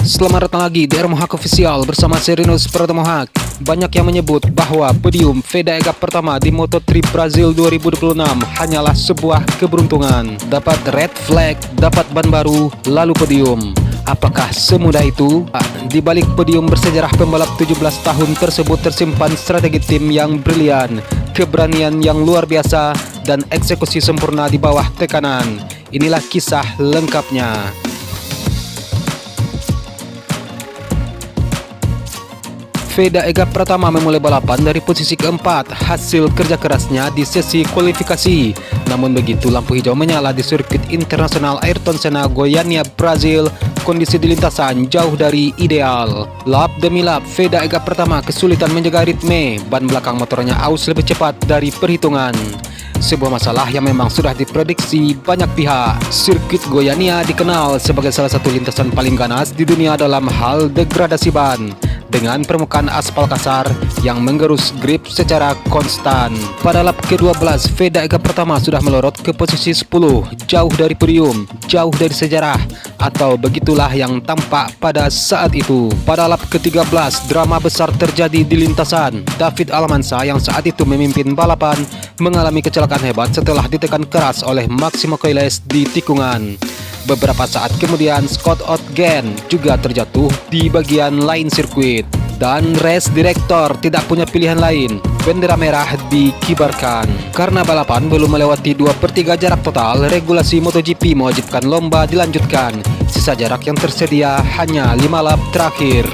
Selamat datang lagi di Ermohak Official bersama Serinus Pratomohak. Banyak yang menyebut bahwa podium Veda Ega pertama di Moto3 Brazil 2026 hanyalah sebuah keberuntungan. Dapat red flag, dapat ban baru, lalu podium. Apakah semudah itu? Di balik podium bersejarah pembalap 17 tahun tersebut tersimpan strategi tim yang brilian, keberanian yang luar biasa, dan eksekusi sempurna di bawah tekanan. Inilah kisah lengkapnya. Veda Ega pertama memulai balapan dari posisi keempat hasil kerja kerasnya di sesi kualifikasi. Namun begitu lampu hijau menyala di sirkuit internasional Ayrton Senna Goiânia, Brazil, kondisi di lintasan jauh dari ideal. Lap demi lap, Veda Ega pertama kesulitan menjaga ritme, ban belakang motornya aus lebih cepat dari perhitungan. Sebuah masalah yang memang sudah diprediksi banyak pihak. Sirkuit Goiânia dikenal sebagai salah satu lintasan paling ganas di dunia dalam hal degradasi ban, dengan permukaan aspal kasar yang menggerus grip secara konstan. Pada lap ke-12, Veda Ega pertama sudah melorot ke posisi 10, jauh dari podium, jauh dari sejarah, atau begitulah yang tampak pada saat itu. Pada lap ke-13, drama besar terjadi di lintasan. David Almanza yang saat itu memimpin balapan mengalami kecelakaan hebat setelah ditekan keras oleh Máximo Koiles di tikungan. Beberapa saat kemudian Scott Ottgen juga terjatuh di bagian lain sirkuit. Dan race director tidak punya pilihan lain, bendera merah dikibarkan. Karena balapan belum melewati 2/3 jarak total, regulasi MotoGP mewajibkan lomba dilanjutkan. Sisa jarak yang tersedia hanya 5 lap terakhir.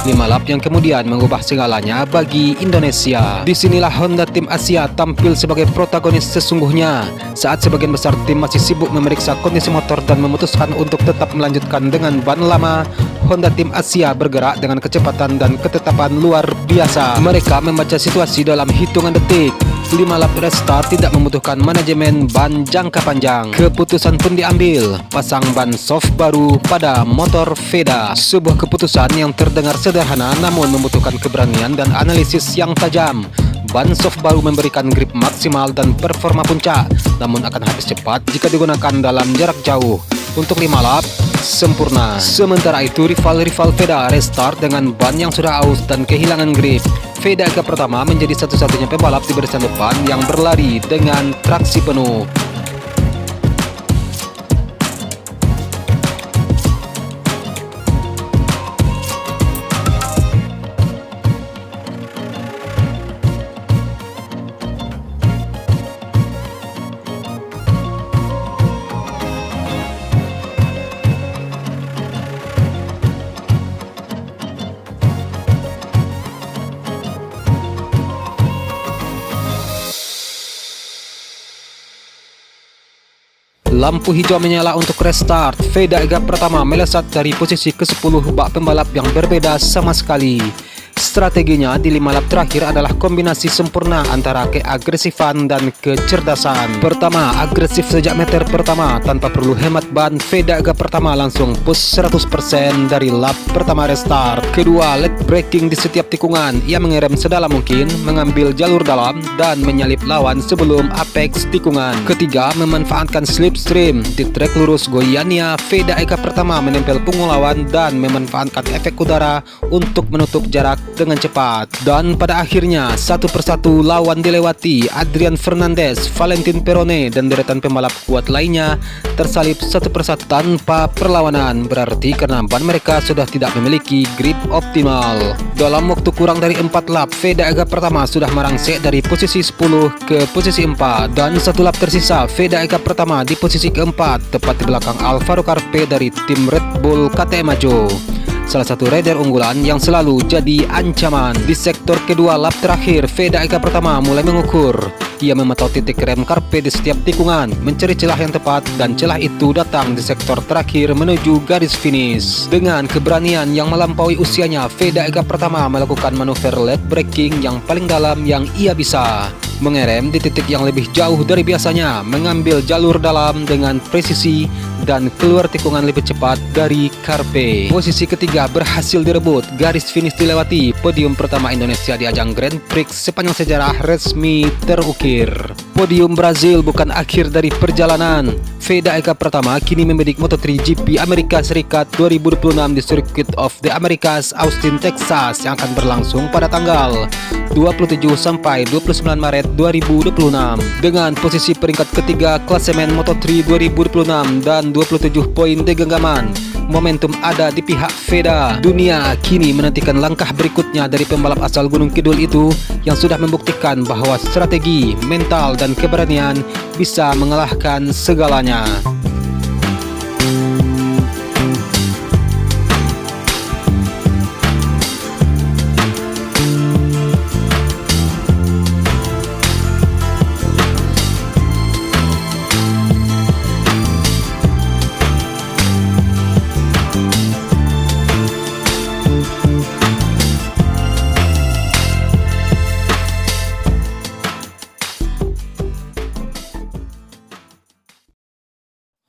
5 lap yang kemudian mengubah segalanya bagi Indonesia. Disinilah Honda Tim Asia tampil sebagai protagonis sesungguhnya. Saat sebagian besar tim masih sibuk memeriksa kondisi motor dan memutuskan untuk tetap melanjutkan dengan ban lama, Honda Tim Asia bergerak dengan kecepatan dan ketetapan luar biasa. Mereka membaca situasi dalam hitungan detik. 5 lap restart tidak membutuhkan manajemen ban jangka panjang. Keputusan pun diambil, pasang ban soft baru pada motor Veda. Sebuah keputusan yang terdengar sederhana namun membutuhkan keberanian dan analisis yang tajam. Ban soft baru memberikan grip maksimal dan performa puncak, namun akan habis cepat jika digunakan dalam jarak jauh. Untuk 5 lap, sempurna. Sementara itu rival-rival Veda restart dengan ban yang sudah aus dan kehilangan grip. Veda Ega pertama menjadi satu-satunya pembalap di barisan depan yang berlari dengan traksi penuh. Lampu hijau menyala untuk restart. Veda Ega pertama melesat dari posisi ke-10 bak pembalap yang berbeda sama sekali. Strateginya di 5 lap terakhir adalah kombinasi sempurna antara keagresifan dan kecerdasan. Pertama, agresif sejak meter pertama tanpa perlu hemat ban. Veda Ega pertama langsung push 100% dari lap pertama restart. Kedua, late braking di setiap tikungan. Ia mengerem sedalam mungkin, mengambil jalur dalam dan menyalip lawan sebelum apex tikungan. Ketiga, memanfaatkan slipstream. Di trek lurus Goiânia, Veda Ega pertama menempel punggung lawan dan memanfaatkan efek udara untuk menutup jarak dengan cepat. Dan pada akhirnya satu persatu lawan dilewati. Adrian Fernandez, Valentin Perone, dan deretan pembalap kuat lainnya tersalip satu persatu tanpa perlawanan. Berarti karena ban mereka sudah tidak memiliki grip optimal. Dalam waktu kurang dari 4 lap, Veda Ega pertama sudah merangsek dari posisi 10 ke posisi 4. Dan 1 lap tersisa, Veda Ega pertama di posisi keempat, tepat di belakang Alvaro Carpe dari tim Red Bull KTM Ajo. Salah satu rider unggulan yang selalu jadi ancaman. Di sektor kedua lap terakhir, Veda Ega pertama mulai mengukur. Ia memantau titik rem Carpe di setiap tikungan, mencari celah yang tepat, dan celah itu datang di sektor terakhir menuju garis finish. Dengan keberanian yang melampaui usianya, Veda Ega pertama melakukan manuver late braking yang paling dalam yang ia bisa. Mengerem di titik yang lebih jauh dari biasanya, mengambil jalur dalam dengan presisi, dan keluar tikungan lebih cepat dari Carpe. Posisi ketiga berhasil direbut, garis finish dilewati, podium pertama Indonesia di ajang Grand Prix sepanjang sejarah resmi terukir. Podium Brazil bukan akhir dari perjalanan. Veda Eka Pratama kini membidik Moto3 GP Amerika Serikat 2026 di Circuit of the Americas, Austin, Texas yang akan berlangsung pada tanggal 27 sampai 29 Maret 2026 dengan posisi peringkat ketiga klasemen Moto3 2026 dan 27 poin di genggaman. Momentum ada di pihak Veda. Dunia kini menantikan langkah berikutnya dari pembalap asal Gunung Kidul itu yang sudah membuktikan bahwa strategi, mental, dan keberanian bisa mengalahkan segalanya.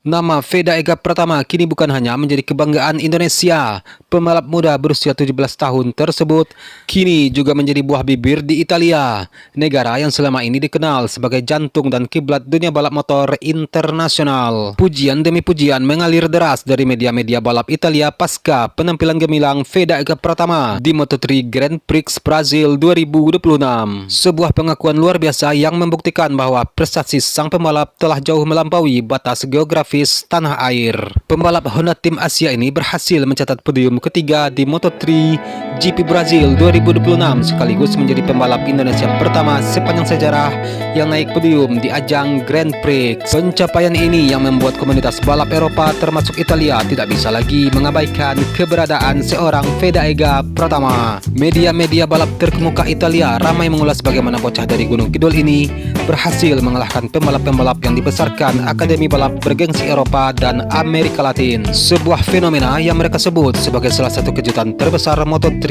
Nama Veda Eka Pratama kini bukan hanya menjadi kebanggaan Indonesia. Pembalap muda berusia 17 tahun tersebut kini juga menjadi buah bibir di Italia, negara yang selama ini dikenal sebagai jantung dan kiblat dunia balap motor internasional. Pujian demi pujian mengalir deras dari media-media balap Italia pasca penampilan gemilang Veda Eka Pratama di Moto3 Grand Prix Brazil 2026. Sebuah pengakuan luar biasa yang membuktikan bahwa prestasi sang pembalap telah jauh melampaui batas geografis tanah air. Pembalap Honda tim Asia ini berhasil mencatat podium ketiga di Moto3 GP Brazil 2026 sekaligus menjadi pembalap Indonesia pertama sepanjang sejarah yang naik podium di ajang Grand Prix. Pencapaian ini yang membuat komunitas balap Eropa termasuk Italia tidak bisa lagi mengabaikan keberadaan seorang Veda Eka Pratama. Media-media balap terkemuka Italia ramai mengulas bagaimana bocah dari Gunung Kidul ini berhasil mengalahkan pembalap-pembalap yang dibesarkan Akademi Balap bergengsi Eropa dan Amerika Latin. Sebuah fenomena yang mereka sebut sebagai salah satu kejutan terbesar Moto3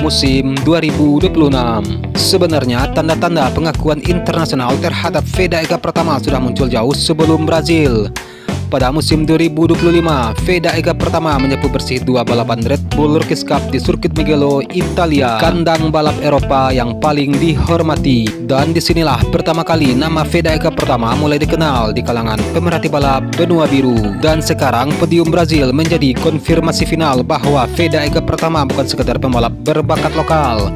musim 2026. Sebenarnya tanda-tanda pengakuan internasional terhadap Veda Eka Pratama sudah muncul jauh sebelum Brazil. Pada musim 2025, Veda Eka Pratama menyapu bersih dua balapan Red Bull Rookies Cup di sirkuit Mugello, Italia, kandang balap Eropa yang paling dihormati. Dan disinilah pertama kali nama Veda Eka Pratama mulai dikenal di kalangan pemerhati balap benua biru. Dan sekarang podium Brazil menjadi konfirmasi final bahwa Veda Eka Pratama bukan sekedar pembalap berbakat lokal.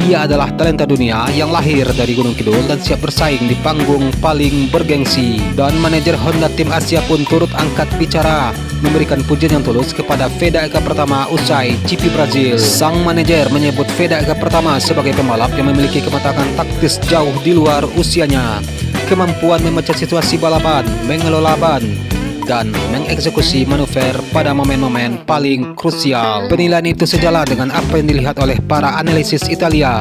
Ia adalah talenta dunia yang lahir dari Gunung Kidul dan siap bersaing di panggung paling bergengsi. Dan manajer Honda tim Asia pun turut angkat bicara, memberikan pujian yang tulus kepada Veda Eka Pratama usai GP Brazil. Sang manajer menyebut Veda Eka Pratama sebagai pembalap yang memiliki kematangan taktis jauh di luar usianya, kemampuan memecah situasi balapan, mengelola ban, dan mengeksekusi manuver pada momen-momen paling krusial. Penilaian itu sejalan dengan apa yang dilihat oleh para analisis Italia,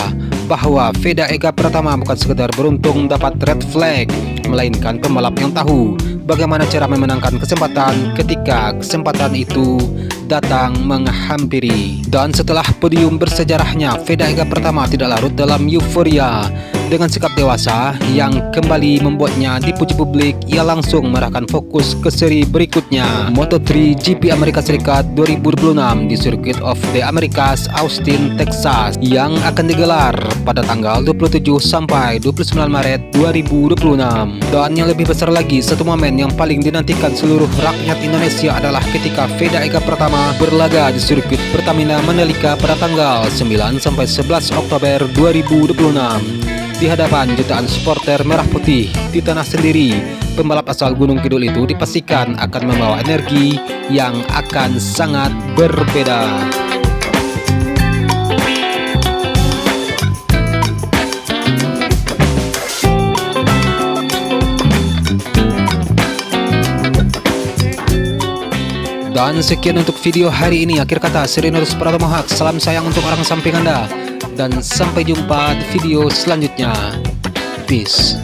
bahwa Veda Eka Pratama bukan sekedar beruntung dapat red flag, melainkan pembalap yang tahu bagaimana cara memenangkan kesempatan ketika kesempatan itu datang menghampiri. Dan setelah podium bersejarahnya, Veda Eka Pratama tidak larut dalam euforia. Dengan sikap dewasa yang kembali membuatnya dipuji publik, ia langsung mengarahkan fokus ke seri berikutnya, Moto3 GP Amerika Serikat 2026 di Circuit of the Americas, Austin, Texas, yang akan digelar pada tanggal 27 sampai 29 Maret 2026. Dan yang lebih besar lagi, satu momen yang paling dinantikan seluruh rakyat Indonesia adalah ketika Veda Eka Pratama berlaga di sirkuit Pertamina Mandalika pada tanggal 9 sampai 11 Oktober 2026. Di hadapan jutaan supporter merah putih di tanah sendiri, pembalap asal Gunung Kidul itu dipastikan akan membawa energi yang akan sangat berbeda. Dan sekian untuk video hari ini. Akhir kata, Sirinus Pratomohak, salam sayang untuk orang samping Anda. Dan sampai jumpa di video selanjutnya. Peace.